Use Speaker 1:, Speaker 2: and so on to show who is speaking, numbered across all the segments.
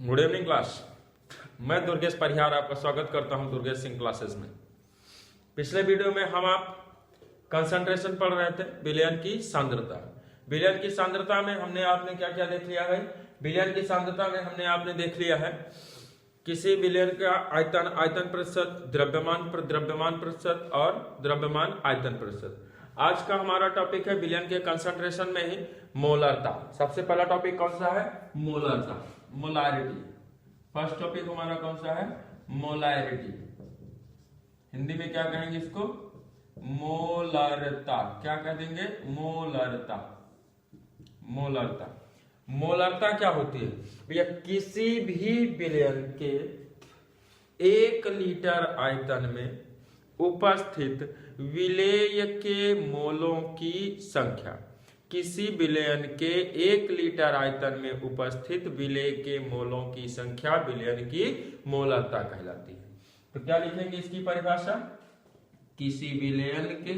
Speaker 1: Good evening class. मैं दुर्गेश परिहार आपका स्वागत करता हूं दुर्गेश सिंह क्लासेस में। पिछले वीडियो में हम आप कंसंट्रेशन पढ़ रहे थे, विलयन की सांद्रता। विलयन की सांद्रता में हमने आपने क्या क्या देख लिया है? विलयन की सांद्रता में हमने आपने देख लिया है किसी विलयन का आयतन, आयतन प्रतिशत, द्रव्यमान प्रतिशत और द्रव्यमान आयतन प्रतिशत। आज का हमारा टॉपिक है विलयन के कंसंट्रेशन में ही मोलरता। सबसे पहला टॉपिक कौन सा है? मोलरता, मोलारिटी। फर्स्ट टॉपिक हमारा कौन सा है? मोलारिटी। हिंदी में क्या कहेंगे इसको? मोलरता। क्या कह देंगे? मोलरता। मोलरता, मोलरता क्या होती है भैया? किसी भी विलयन के 1 लीटर आयतन में उपस्थित विलेय के मोलों की संख्या। किसी विलयन के 1 लीटर आयतन में उपस्थित विलेय के मोलों की संख्या विलयन की मोलरता कहलाती है। तो क्या लिखेंगे इसकी परिभाषा? किसी विलयन के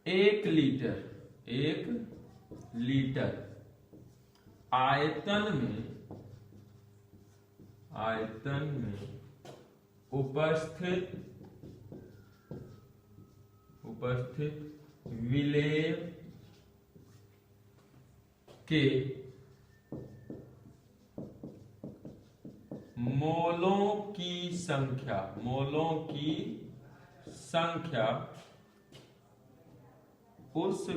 Speaker 1: 1 लीटर आयतन में उपस्थित विलेय के मोलों की संख्या उस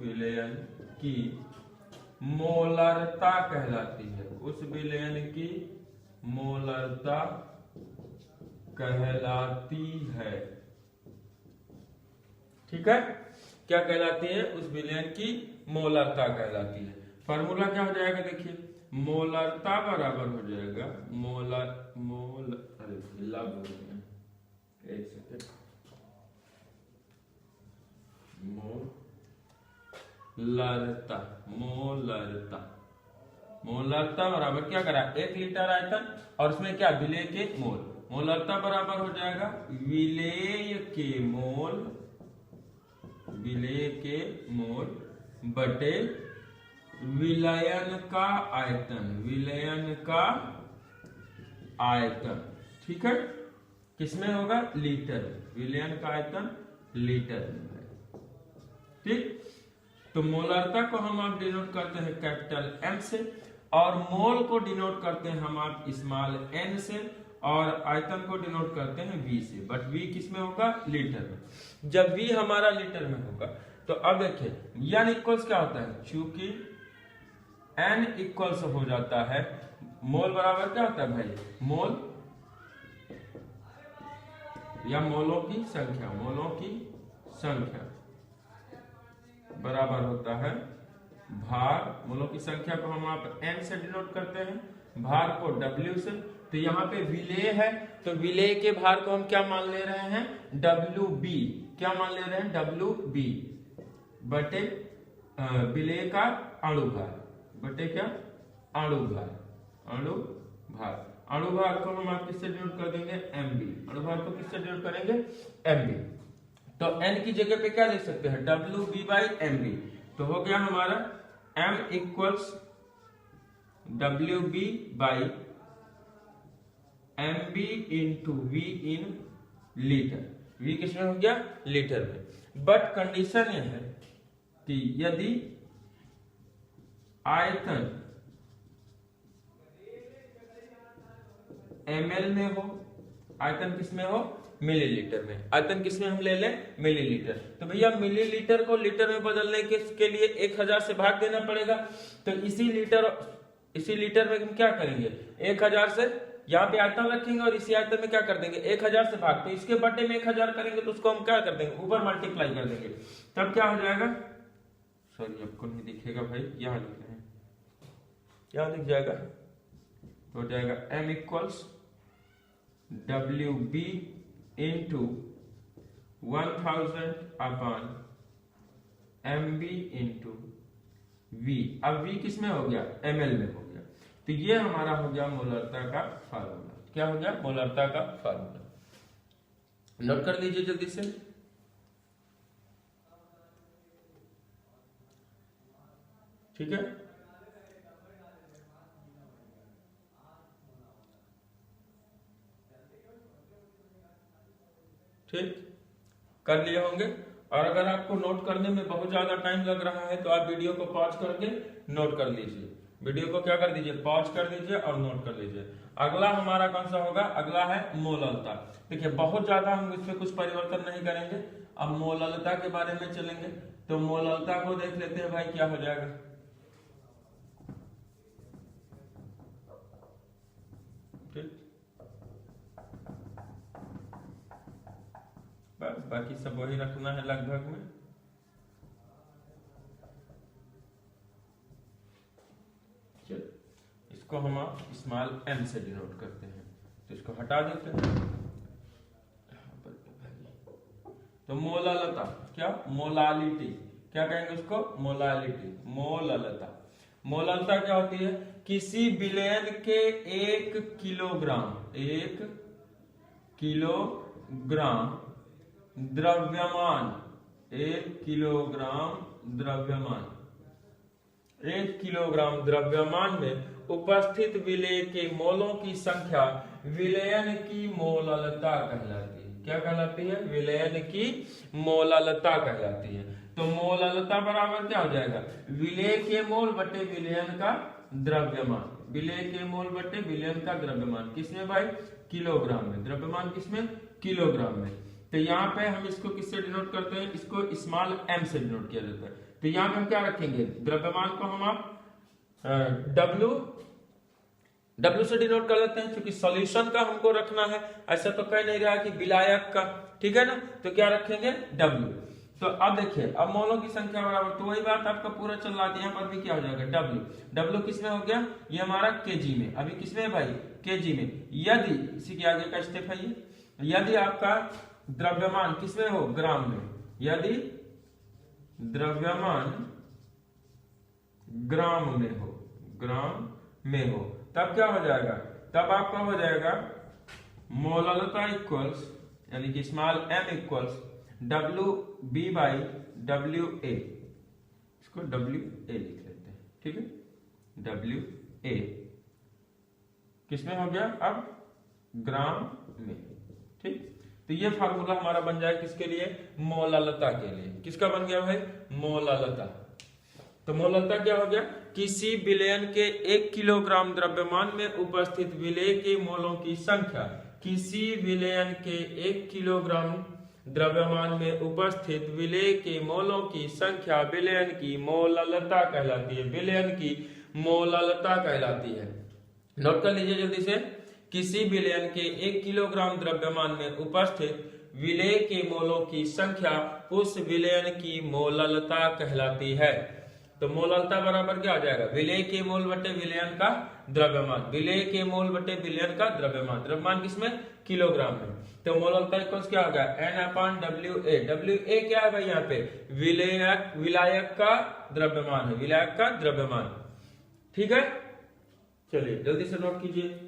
Speaker 1: विलयन की मोलरता कहलाती है। उस विलयन की मोलरता कहलाती है। ठीक है, क्या कहलाती है? उस विलयन की मोलरता कहलाती है। फार्मूला क्या हो जाएगा? देखिए, मोलरता बराबर हो जाएगा एक सेकेंड, मोलरता बराबर क्या करा? 1 लीटर आयतन और उसमें क्या? विलेय के मोल। मोलरता बराबर हो जाएगा विलेय के मोल बटे विलयन का आयतन। ठीक है, किसमें होगा? लीटर। विलयन का आयतन लीटर में है। ठीक, तो मोलरता को हम आप डिनोट करते हैं कैपिटल M से और मोल को डिनोट करते हैं हम आप स्मॉल n से और आयतन को डिनोट करते हैं V से। बट V किसमें होगा? लीटर में। जब V हमारा लीटर में होगा तो अब देखिए n इक्वल्स क्या होता है? चूंकि n इक्वल्स हो जाता है, मोल बराबर क्या होता है भाई? मोल या मोलों की संख्या बराबर होता है भार। मोलों की संख्या को हम आप n से डिनोट करते हैं, भार को W से। तो यहाँ पे विलेय है तो विलेय के भार को हम क्या मान ले रहे हैं? WB। क्या मान ले रहे हैं? WB बटे विलेय का अणु भार बटे क्या? अणु भार को हम आप किससे डिनोट कर देंगे? MB। अणु भार को किससे डिनोट करेंगे? MB। तो n की जगह पे क्या लिख सकते हैं? WB by MB। तो हो गया हमारा M equals WB by MB into V in litre. V किसमें हो गया? लीटर में। बट कंडीशन ये है कि यदि आयतन ml में हो, आयतन किसमें हो? मिलीलीटर में। आयतन किसमें हम ले लें? मिलीलीटर। तो भैया मिलीलीटर को लीटर में बदलने के लिए 1000 से भाग देना पड़ेगा। तो इसी लीटर में हम क्या करेंगे? 1000 से यहाँ पे आयतन रखेंगे और इसी आयतन में क्या कर देंगे? 1000 से भाग। तो इसके बटे में 1000 करेंगे तो उसको हम क्या कर देंगे? ऊपर मल्टीप्लाई कर देंगे। तब क्या हो जाएगा? सॉरी, आपको नहीं दिखेगा भाई, यहाँ लिख रहे हैं, यहाँ लिख जाएगा। तो हो जाएगा M equals WB into 1000 upon MB into V। अब V किसमें हो गया? ml में हो गया। तो ये हमारा हो गया मोलरता का फार्मूला। क्या हो गया? मोलरता का फार्मूला। नोट कर लीजिए जल्दी से। ठीक है, ठीक कर लिए होंगे। और अगर आपको नोट करने में बहुत ज्यादा टाइम लग रहा है तो आप वीडियो को पॉज करके नोट कर लीजिए। वीडियो को क्या कर दीजिए, पॉज कर दीजिए और नोट कर लीजिए। अगला हमारा कौन सा होगा, अगला है मोललता। देखिए बहुत ज्यादा हम इसमें कुछ परिवर्तन नहीं करेंगे, अब मोललता के बारे में चलेंगे। तो मोललता को देख लेते हैं भाई, क्या हो जाएगा। ठीक, बस बाकी सब वही रखना है लगभग में। चलो इसको हम आप स्मॉल m से डिनोट करते हैं, तो इसको हटा देते हैं। तो मोललता क्या, मोलालिटी, क्या कहेंगे उसको, मोलालिटी, मोललता। मोललता क्या होती है, किसी विलयन के 1 किलोग्राम द्रव्यमान, 1 किलोग्राम द्रव्यमान में उपस्थित विलेय के मोलों की संख्या विलयन की मोललता कहलाती है। क्या कहलाती है, विलयन की मोललता कहलाती है। तो मोललता बराबर क्या हो जाएगा, विलेय के मोल बटे विलयन का द्रव्यमान। विलेय के मोल बटे विलयन का द्रव्यमान किसमें भाई, किलोग्राम में। द्रव्यमान किसमें, किलोग्राम में। तो यहाँ पे हम इसको किससे डिनोट करते हैं, इसको स्मॉल m से डिनोट किया जाता है। तो यहाँ पे हम क्या रखेंगे, द्रव्यमान को हम आप W से डिनोट कर लेते हैं, क्योंकि सॉल्यूशन का हमको रखना है, ऐसा तो कह नहीं रहा कि विलायक का। ठीक है ना, तो क्या रखेंगे, W। तो अब देखिए, अब मोलों की संख्या बराबर, तो वही बात आपका पूरा चल रहा है, यहाँ पर भी क्या हो जाएगा, W किसमें हो गया, ये हमारा kg में। अभी किसमें भाई, kg में। यदि इसी के आगे का स्टेप है ये, यदि आपका द्रव्यमान किसमें हो, ग्राम में। यदि द्रव्यमान ग्राम में हो, तब क्या हो जाएगा, तब आपका हो जाएगा मोललता इक्वल्स, यानी कि small m equals WB by WA। इसको WA लिख लेते हैं, ठीक है। WA किसमें हो गया, अब ग्राम में। ठीक, तो ये फार्मूला हमारा बन जाए किसके लिए, मोललता के लिए। किसका बन गया भाई, मोललता। तो मोललता क्या हो गया, किसी विलयन के 1 किलोग्राम द्रव्यमान में उपस्थित विलेय के मोलों की संख्या, किसी विलयन के 1 किलोग्राम द्रव्यमान में उपस्थित विलेय के मोलों की संख्या विलयन की मोललता कहलाती है। विलयन की मोललता कहलाती है। नोट कर लीजिए जल्दी से, किसी विलयन के 1 किलोग्राम द्रव्यमान में उपस्थित विलेय के मोलों की संख्या उस विलयन की मोललता कहलाती है। तो मोललता बराबर क्या आ जाएगा, विलेय के मोल बटे विलयन का द्रव्यमान। विलेय के मोल बटे विलयन का द्रव्यमान, द्रव्यमान किसमें, किलोग्राम में। तो मोललता इक्वल्स क्या होगा, N/WA। WA क्या है भाई, यहाँ पे विलायक का द्रव्यमान है, विलायक का द्रव्यमान। ठीक है, चलिए जल्दी से नोट कीजिए।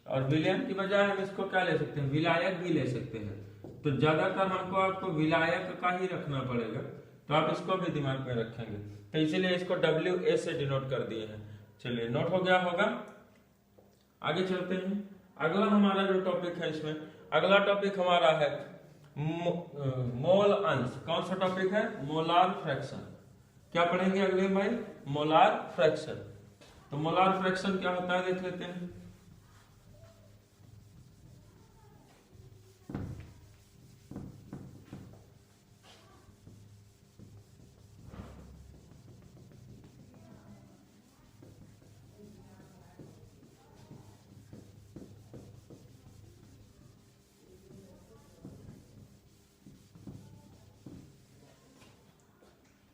Speaker 1: और विलयन की बजाय हम इसको क्या ले सकते हैं, विलायक भी ले सकते हैं। तो ज्यादातर हमको आपको विलायक का ही रखना पड़ेगा, तो आप इसको भी दिमाग में रखेंगे। तो इसीलिए इसको WA से डिनोट कर दिए हैं। चलिए नोट हो गया होगा, आगे चलते हैं। अगला हमारा जो टॉपिक है, इसमें अगला टॉपिक हमारा है मोल अंश। कौन सा टॉपिक है, मोलार फ्रैक्शन। क्या पढ़ेंगे अगले भाई, मोलार फ्रैक्शन। तो मोलार फ्रैक्शन क्या होता है देख लेते हैं।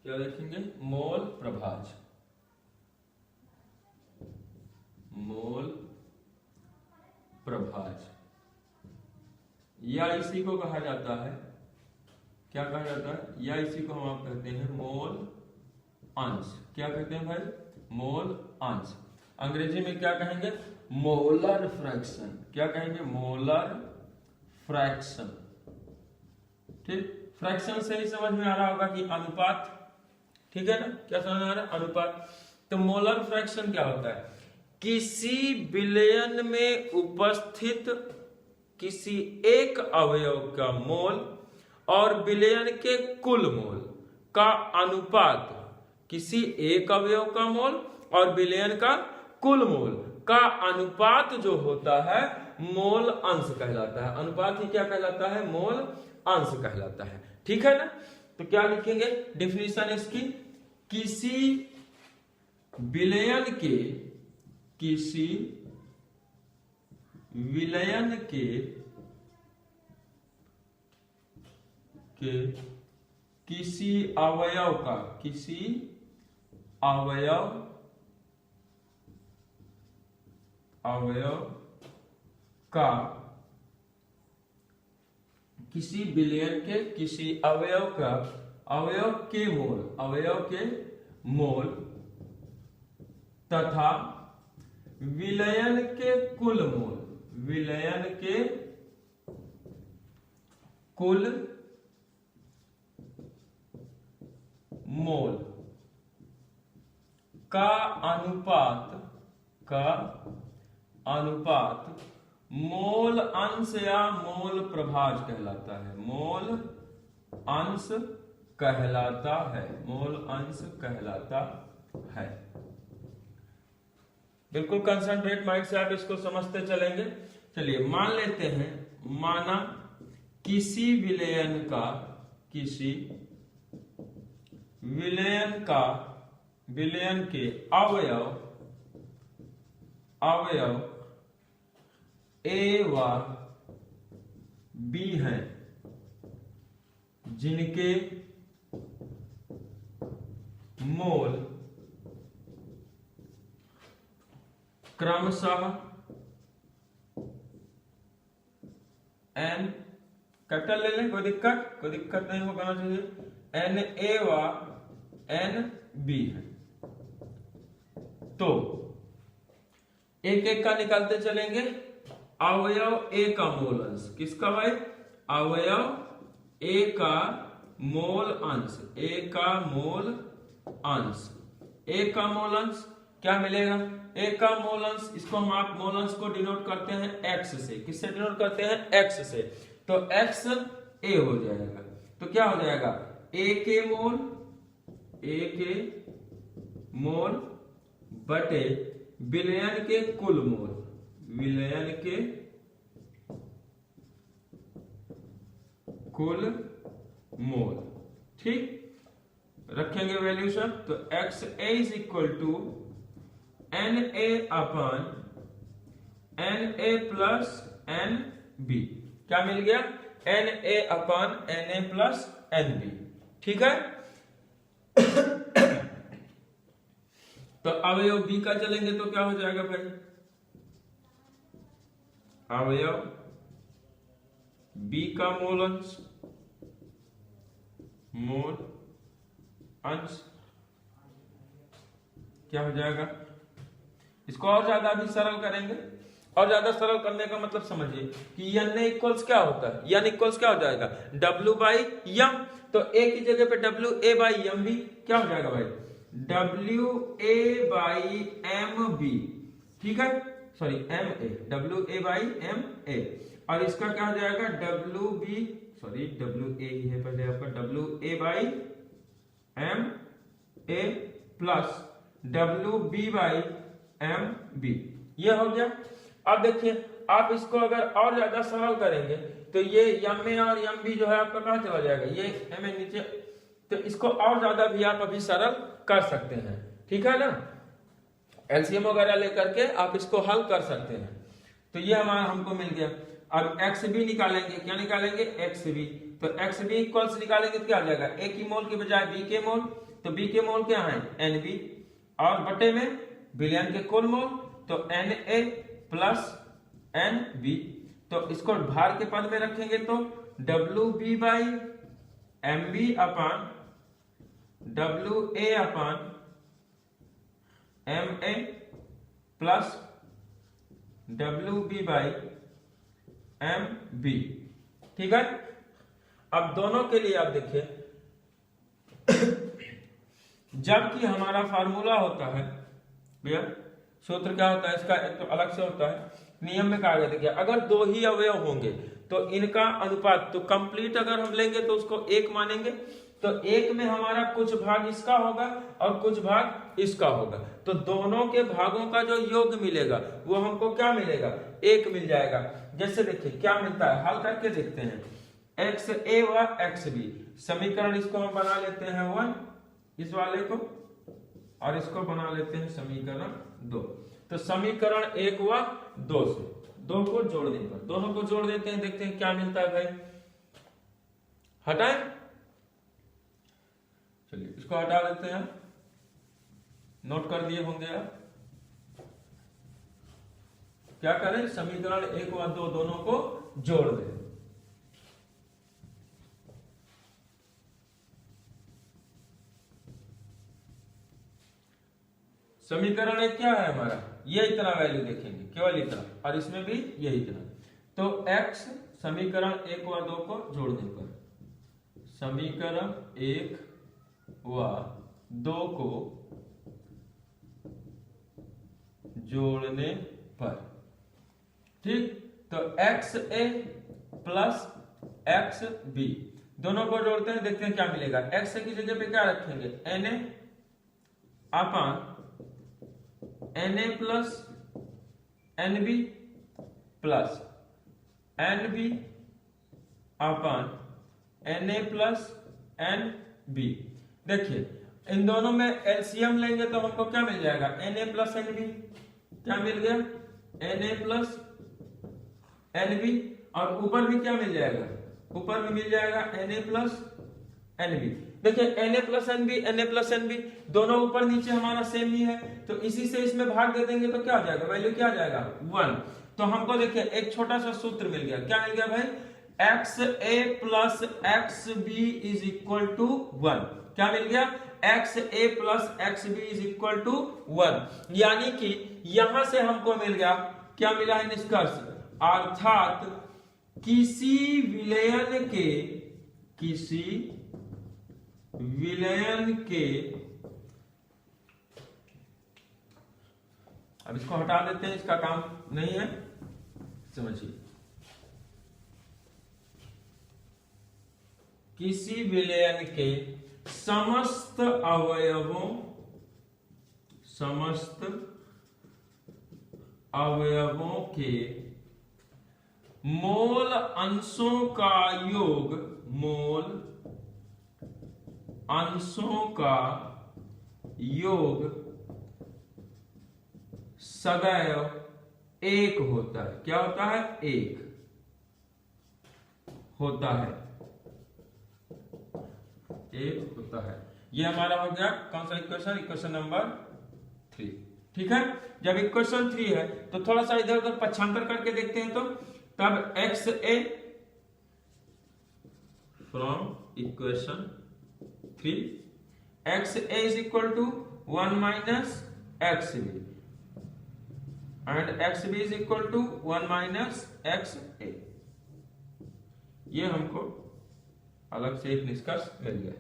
Speaker 1: क्या देखेंगे, मोल प्रभाज। मोल प्रभाज या इसी को कहा जाता है क्या कहा जाता है, या इसी को हम आप कहते हैं मोल अंश। क्या कहते हैं भाई, मोल अंश। अंग्रेजी में क्या कहेंगे, मोलर फ्रैक्शन। क्या कहेंगे, मोलर फ्रैक्शन। ठीक, फ्रैक्शन से ही समझ में आ रहा होगा कि अनुपात, ठीक है ना, क्या समझ में आ रहा है, अनुपात। तो मोलर फ्रैक्शन क्या होता है, किसी विलयन में उपस्थित किसी एक अवयव का मोल और विलयन के कुल मोल का अनुपात, किसी एक अवयव का मोल और विलयन का कुल मोल का अनुपात जो होता है मोल अंश कहलाता है। अनुपात ही क्या कहलाता है, मोल अंश कहलाता है। ठीक है ना, तो क्या लिखेंगे डिफिनीशन इसकी, किसी विलयन के, किसी विलयन के किसी अवयव का, किसी अवयव का, किसी विलयन के किसी अवयव का, अवयव के मोल, अवयव के मोल तथा विलयन के कुल मोल, विलयन के कुल मोल का अनुपात मोल अंश या मोल प्रभाज कहलाता है। मोल अंश कहलाता है, मोल अंश कहलाता है। बिल्कुल कंसंट्रेट माइंड से आप इसको समझते चलेंगे। चलिए मान लेते हैं, माना किसी विलयन का, किसी विलयन के अवयव ए व बी हैं, जिनके मोल क्रमशः एन, कैपिटल ले लें, कोई दिक्कत नहीं होगा चाहिए, एन ए व एन बी है। तो एक एक का निकालते चलेंगे। अवयव ए का मोल अंश, किसका भाई, अवयव ए का मोल अंश, ए का मोल अंश, ए का मोल अंश क्या मिलेगा, ए का मोल अंश, इसको हम आप मोल अंश को डिनोट करते हैं एक्स से। किससे डिनोट करते हैं, एक्स से। तो एक्स ए हो जाएगा, तो क्या हो जाएगा, ए के मोल बटे विलयन के कुल मोल, विलयन के कुल मोल। ठीक, रखेंगे वैल्यू सब। तो x A is equal to n a upon n A plus N b. क्या मिल गया, n a upon n A plus N b. ठीक है, तो अवयव बी का चलेंगे तो क्या हो जाएगा भाई, अवयव बी का मोल अंश, मोल अंश क्या हो जाएगा, इसको और ज्यादा भी सरल करेंगे। और ज्यादा सरल करने का मतलब समझिए कि एन इक्वल्स क्या होता है, एन इक्वल्स क्या हो जाएगा, डब्ल्यू बाई एम। तो ए की जगह पे W A by M B क्या हो जाएगा भाई, W A by M B. ठीक है, sorry M A, W A by M A. और इसका क्या हो जाएगा, W B, sorry W A ही है पहले आपका, W A by M A plus W B by M B. ये हो गया। अब देखिए आप इसको अगर और ज्यादा सरल करेंगे तो ये एम ए और एम बी जो है आपका कहां चला जाएगा, ये एम ए नीचे, तो इसको और ज्यादा भी आप अभी सरल कर सकते हैं। ठीक है ना, एलसीएम वगैरह लेकर के आप इसको हल कर सकते हैं। तो ये हमारा हमको मिल गया। अब एक्स बी निकालेंगे, क्या निकालेंगे, एक्स बी। तो एक्स बी इक्वल्स निकालेंगे तो क्या हो जाएगा, ए की मोल की बजाय बी के मोल, तो बी के मोल क्या है, एन बी, और बटे में विलयन के कुल मोल, तो एन ए प्लस एन बी। तो इसको भार के पद में रखेंगे तो डब्ल्यू B by mb upon wa upon ma plus wb by mb। ठीक है, अब दोनों के लिए आप देखिए, जबकि हमारा फार्मूला होता है भैया, सूत्र क्या होता है इसका, एक तो अलग से होता है, नियम में कहा गया देखिए अगर दो ही अवयव होंगे तो इनका अनुपात, तो कंप्लीट अगर हम लेंगे तो उसको एक मानेंगे, तो एक में हमारा कुछ भाग इसका होगा और कुछ भाग इसका होगा, तो दोनों के भागों का जो योग मिलेगा वो हमको क्या मिलेगा, एक मिल जाएगा। जैसे देखिए क्या मिलता है, हल करके देखते हैं, एक्स ए व एक्स बी, समीकरण इसको हम बना लेते हैं 1 इस वाले को, और इसको बना लेते हैं समीकरण 2। तो समीकरण 1 व 2 से 2 को जोड़ने पर, दोनों को जोड़ देते हैं, देखते हैं क्या मिलता है भाई। हटाएं, चलिए इसको हटा देते हैं, नोट कर दिए होंगे आप। क्या करें, समीकरण 1 व 2 दोनों को जोड़ दें। समीकरण 1 क्या है हमारा, ये इतना वैल्यू देखेंगे, केवल इतना, और इसमें भी यही इतना। तो x समीकरण 1 व 2 को जोड़ने पर, समीकरण 1 व 2 को जोड़ने पर, ठीक, तो x a plus x B दोनों को जोड़ते हैं, देखते हैं क्या मिलेगा। एक्स की जगह पे क्या रखेंगे, n a upon n A plus N b plus N b upon n A plus N B. देखिए इन दोनों में एलसीएम लेंगे तो हमको क्या मिल जाएगा, N A plus N b, क्या मिल गया, एन ए प्लस एन बी, और ऊपर भी क्या मिल जाएगा, ऊपर भी मिल जाएगा N A plus N B. देखिए एन ए प्लस एन बी, एन ए प्लस एन बी दोनों ऊपर नीचे हमारा सेम ही है, तो इसी से इसमें भाग दे देंगे तो क्या आ जाएगा, वैल्यू क्या आ जाएगा 1। तो हमको देखिए एक छोटा सा सूत्र मिल गया, क्या मिल गया भाई, x a plus x B is equal to 1। क्या मिल गया, x a plus x B is equal to 1, यानी कि यहां से हमको मिल गया, क्या मिला है निष्कर्ष, अर्थात किसी विलयन के, अब इसको हटा देते हैं, इसका काम नहीं है, समझिए, किसी विलयन के समस्त अवयवों के मोल अंशों का योग सदैव एक होता है। क्या होता है, एक होता है, एक होता है। ये हमारा हो गया कौन सा इक्वेशन, इक्वेशन नंबर 3। ठीक है, जब इक्वेशन 3 है तो थोड़ा सा इधर उधर पक्षांतर करके देखते हैं, तो तब X A from equation 3, X A is equal to 1 minus X B and X B is equal to 1 minus X A. ये हमको अलग से एक निष्कर्ष मिल गया।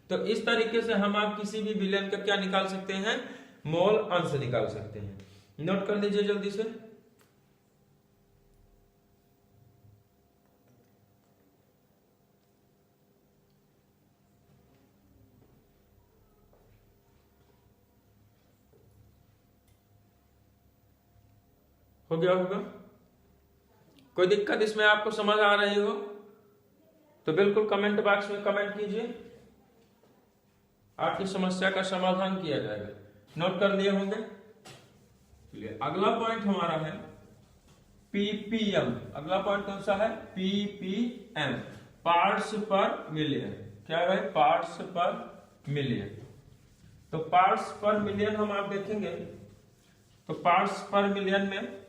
Speaker 1: तो इस तरीके से हम आप किसी भी विलयन का क्या निकाल सकते हैं, मोल अंश निकाल सकते हैं। नोट कर लीजिए जल्दी से, हो गया होगा। कोई दिक्कत इसमें आपको समझ आ रही हो तो बिल्कुल कमेंट बॉक्स में कमेंट कीजिए, आपकी समस्या का समाधान किया जाएगा। नोट कर लिए होंगे। चलिए अगला पॉइंट हमारा है पीपीएम। अगला पॉइंट कौन सा है, पीपीएम, पार्ट्स पर मिलियन। क्या है, पार्ट्स पर मिलियन। तो पार्ट्स पर मिलियन हम आप देखेंगे तो पार्ट्स पर मिलियन में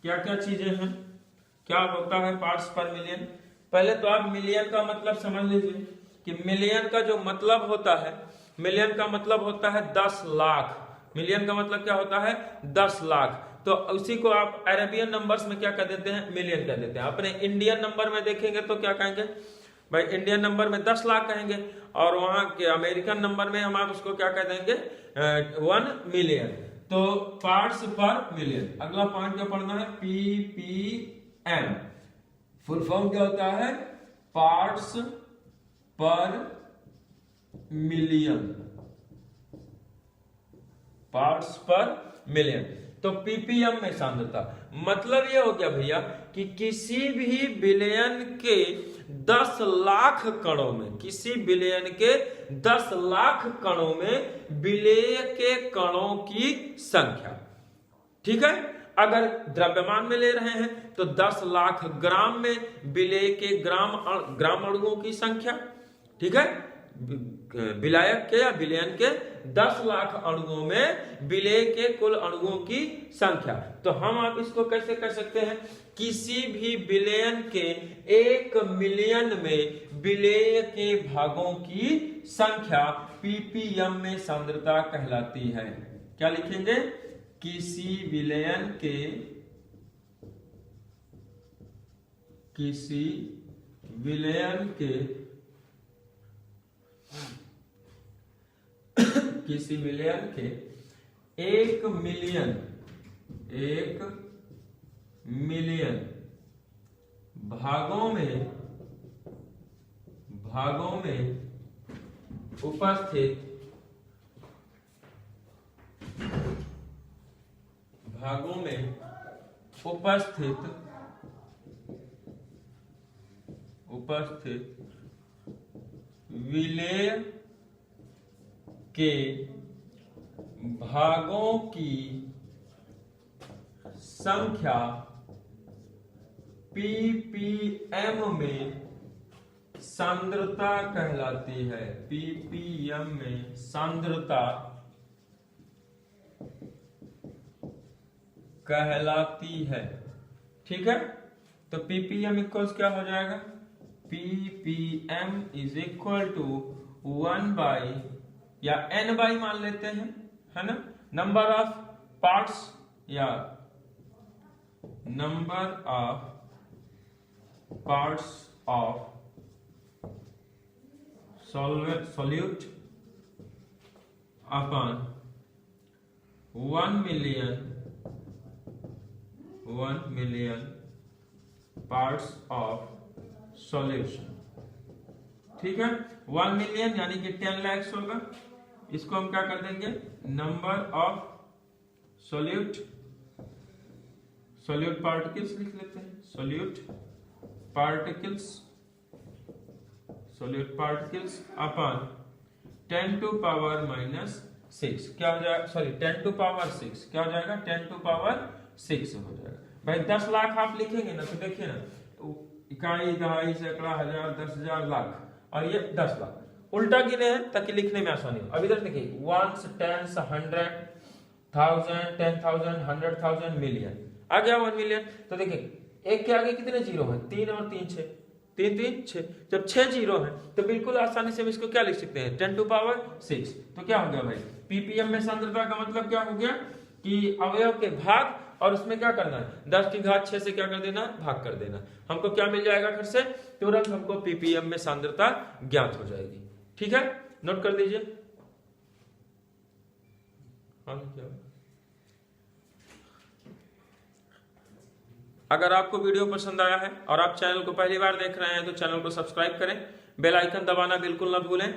Speaker 1: क्या क्या चीजें हैं, क्या होता है पार्ट्स पर मिलियन। पहले तो आप मिलियन का मतलब समझ लीजिए। कि मिलियन का जो मतलब होता है, मिलियन का मतलब होता है 10 लाख। मिलियन का मतलब क्या होता है? 10 लाख। तो उसी को आप अरेबियन नंबर्स में क्या कह देते हैं? मिलियन कह देते हैं। अपने इंडियन नंबर में देखेंगे तो क्या कहेंगे भाई? इंडियन नंबर में 10 लाख कहेंगे, और वहां के अमेरिकन नंबर में हम आप उसको क्या कह देंगे? 1 मिलियन। तो पार्ट्स पर मिलियन। अगला पॉइंट क्या पढ़ना है? पीपीएम। फुल फॉर्म क्या होता है? पार्ट्स पर मिलियन। पार्ट्स पर मिलियन। तो पीपीएम में सांद्रता मतलब ये हो गया भैया कि किसी भी बिलियन के 10 लाख कणों में, किसी बिलियन के 10 लाख कणों में विलेय के कणों की संख्या। ठीक है? अगर द्रव्यमान में ले रहे हैं तो 10 लाख ग्राम में विलेय के ग्राम अणुओं की संख्या। ठीक है? विलायक के या विलयन के 10 लाख अणुओं में विलेय के कुल अणुओं की संख्या। तो हम आप इसको कैसे कर सकते हैं? किसी भी विलयन के 1 मिलियन में विलेय के भागों की संख्या पीपीएम में सांद्रता कहलाती है। क्या लिखेंगे? किसी विलयन के किसी विलयन के 1 मिलियन भागों में उपस्थित विलेय के भागों की संख्या पीपीएम में सांद्रता कहलाती है। पीपीएम में सांद्रता कहलाती है। ठीक है? तो पीपीएम इक्वल्स क्या हो जाएगा? PPM is equal to 1 by या n बाई मान लेते हैं, है ना, नंबर ऑफ पार्ट्स या number of parts of solute upon 1 million parts of solution. ठीक है? 1 मिलियन यानी कि 10 लाख होगा। इसको हम क्या कर देंगे? नंबर ऑफ सॉल्यूट पार्टिकल्स लिख लेते हैं। Solute particles upon 10 to power -6 क्या हो जाएगा? सॉरी 10 टू पावर 6 क्या हो जाएगा? 10 टू पावर 6 हो जाएगा। भाई 10 लाख आप लिखेंगे ना तो देखिए ना, इकाई, दहाई, सैकड़ा, हजार, 10,000, लाख, और ये 10 लाख उल्टा गिने हैं ताकि लिखने में आसानी हो। अब इधर देखिए 1s, 10s, 100, 1000, 10,000, 100,000, मिलियन आ गया 1 मिलियन। तो देखिए एक के आगे कितने जीरो हैं? 3 और 3 6, 3 3 6। जब 6 जीरो हैं तो बिल्कुल आसानी से हम इसको क्या लिख सकते हैं? 10 टू पावर 6। तो क्या हो गया भाई? पीपीएम में सांद्रता का मतलब क्या हो गया कि अवयव के भाग, और उसमें क्या करना है? 10 की घात 6 से क्या कर देना? भाग कर देना। हमको क्या मिल जाएगा? फिर से तुरंत हमको पीपीएम में सांद्रता ज्ञात हो जाएगी। ठीक है? नोट कर लीजिए। अगर आपको वीडियो पसंद आया है और आप चैनल को पहली बार देख रहे हैं तो चैनल को सब्सक्राइब करें, बेल आइकन दबाना बिल्कुल ना भूलें।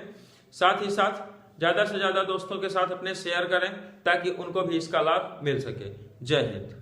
Speaker 1: साथ ही साथ ज्यादा से ज्यादा दोस्तों के साथ अपने शेयर करें ताकि उनको भी इसका लाभ मिल सके। जय हिंद।